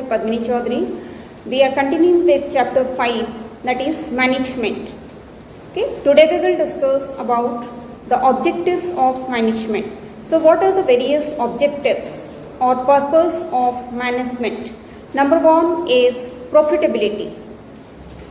Padmini Chaudhary. We are continuing with chapter 5, that is management. Okay, today we will discuss about the objectives of management. So what are the various objectives or purpose of management? Number 1 is profitability.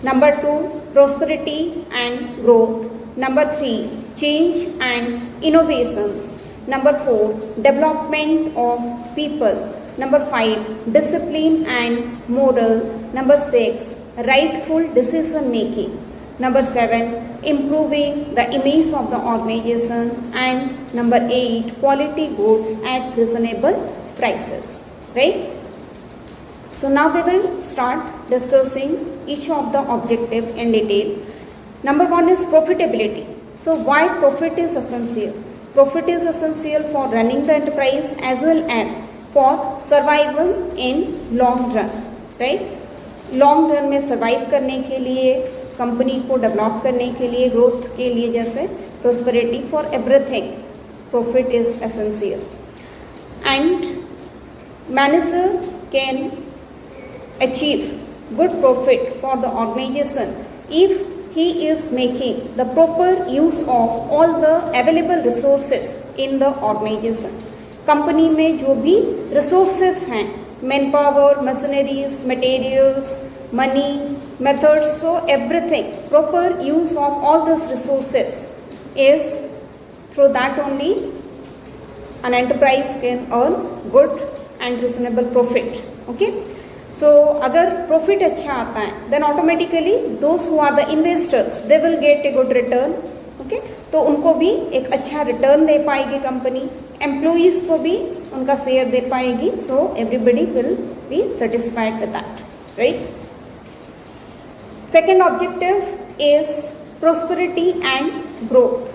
Number 2, prosperity and growth. Number 3, change and innovations. Number 4, development of people. Number 5, discipline and moral. Number 6, rightful decision making. Number 7, improving the image of the organization. And number 8, quality goods at reasonable prices. Right? So now we will start discussing each of the objective in detail. Number 1 is profitability. So why profit is essential? Profit is essential for running the enterprise as well as for survival in long run. Right? Long run में survive करने के लिए, company को develop करने के लिए, growth के लिए, जैसे prosperity, for everything profit is essential. And manager can achieve good profit for the organization if he is making the proper use of all the available resources in the organization. Company में जो भी resources हैं, man power, machineries, materials, money, methods, so everything, proper use of all these resources is through that only an enterprise can earn good and reasonable profit. Okay. So अगर profit अच्छा आता है then automatically those who are the investors they will get a good return. Okay, तो उनको भी एक अच्छा return दे पाएगी कंपनी, एम्प्लॉइज को भी उनका शेयर दे पाएगी. so everybody will be satisfied with that. Right? Second objective is prosperity and growth.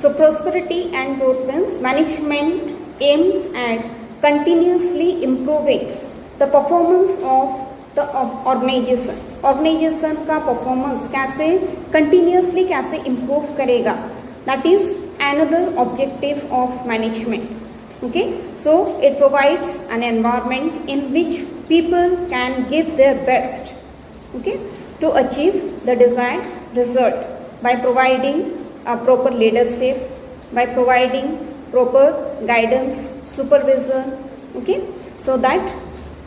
So prosperity and growth means management aims at continuously improving the performance of the organization. Organization का performance कैसे continuously कैसे improve करेगा, that is another objective of management. Okay, so it provides an environment in which people can give their best, okay, to achieve the desired result by providing a proper leadership, by providing proper guidance, supervision, okay, so that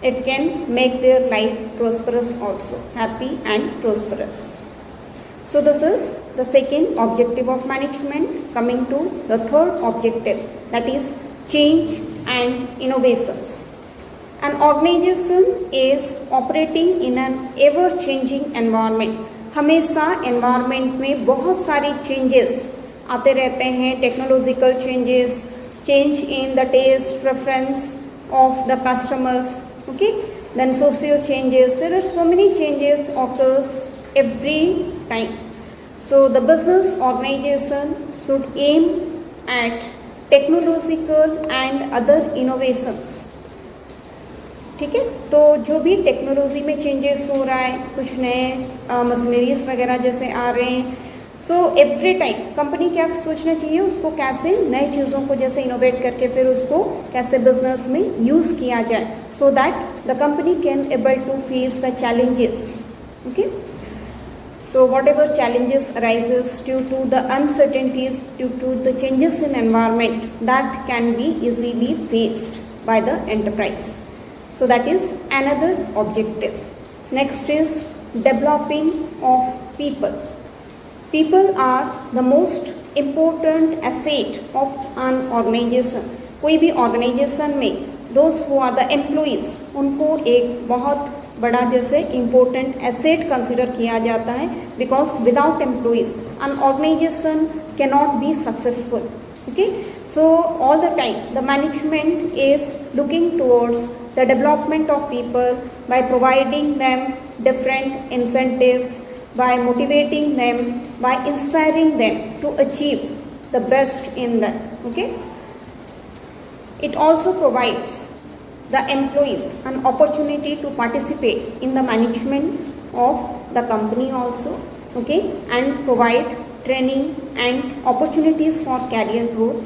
it can make their life prosperous also, happy and prosperous. So this is the second objective of management. Coming to the third objective, that is change and innovations. An organization is operating in an ever changing environment. हमेशा environment में बहुत सारी changes आते रहते हैं, technological changes, change in the test preference of the customers, okay, then social changes, there are so many changes occurs every time. So the business organization should aim at technological and other innovations. ठीक है, तो जो भी technology में changes हो रहा है, कुछ नए मशीनरीज वगैरह जैसे आ रहे हैं, सो एवरी टाइम कंपनी क्या सोचना चाहिए, उसको कैसे नए चीज़ों को जैसे इनोवेट करके फिर उसको कैसे बिजनेस में यूज़ किया जाए, so that the company can able to face the challenges. Okay, so whatever challenges arises due to the uncertainties, due to the changes in environment, that can be easily faced by the enterprise. So that is another objective. Next is developing of people. People are the most important asset of an organization. कोई भी organization में those who are the employees, उनको एक बहुत बड़ा जैसे important asset consider किया जाता है, because without employees an organization cannot be successful. Okay, so all the time the management is looking towards the development of people by providing them different incentives, by motivating them, by inspiring them to achieve the best in them. Okay, it also provides the employees an opportunity to participate in the management of the company also, okay, and provide training and opportunities for career growth,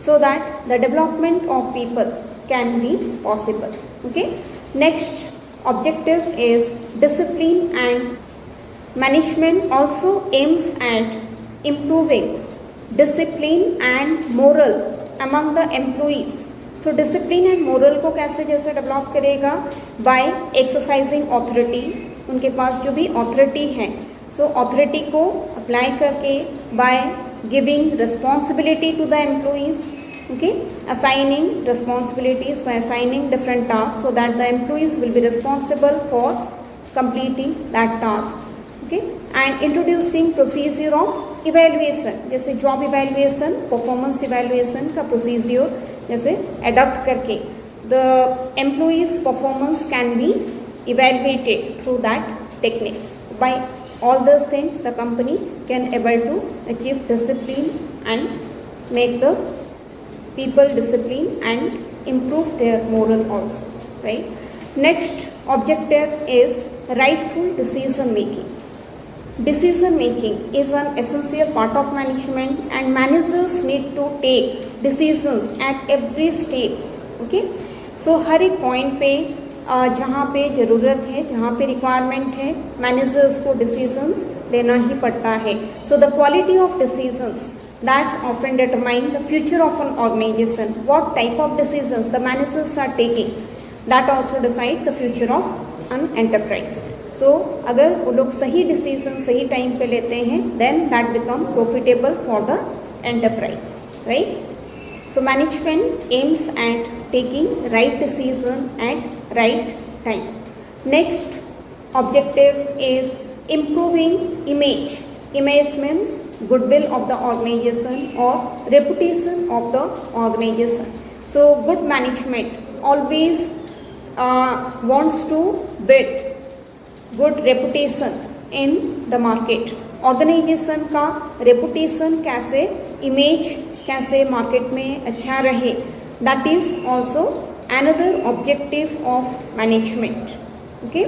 so that the development of people can be possible. Okay. Next objective is discipline, and management also aims at improving discipline and moral among the employees. So discipline and moral को कैसे जैसे develop करेगा? By exercising authority, उनके पास जो भी authority है, so authority को apply करके by giving responsibility to the employees, okay, assigning responsibilities by assigning different tasks so that the employees will be responsible for completing that task, okay, and introducing procedure of evaluation, जैसे job evaluation, performance evaluation का procedure जैसे adopt करके the employees performance can be evaluated through that techniques. By all this things the company can able to achieve discipline and make the people discipline and improve their moral also, right? Next objective is rightful decision making. Decision making is an essential part of management, and managers need to take decisions at every step, okay? So हर एक point पे जहाँ पे ज़रूरत है, जहाँ पे requirement है, managers को डिसीजंस लेना ही पड़ता है. So the quality of decisions that often determine the future of an organization. What type of decisions the managers are taking, that also decide the future of an enterprise. So अगर वो लोग सही decision सही time पे लेते हैं, then that become profitable for the enterprise, right? So management aims at taking right decision at right time. Next objective is improving image. Image means goodwill of the organization or reputation of the organization. So good management always wants to build good reputation in the market. Organization का reputation कैसे, image कैसे market में अच्छा रहे, that is also another objective of management. Okay.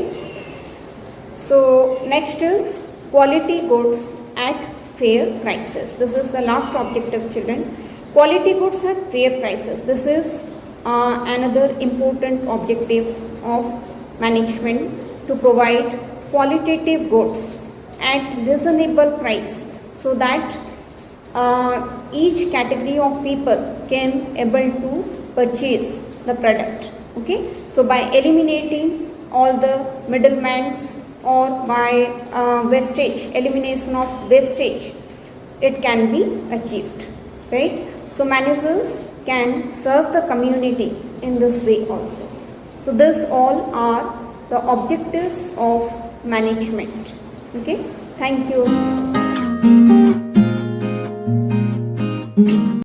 So next is quality goods at fair prices. This is the last objective, children. Quality goods at fair prices. This is another important objective of management, to provide qualitative goods at reasonable price so that each category of people can able to purchase the product. Okay. So by eliminating all the middlemans or by wastage, elimination of wastage, it can be achieved, right? So managers can serve the community in this way also. So this all are the objectives of management. Okay, thank you.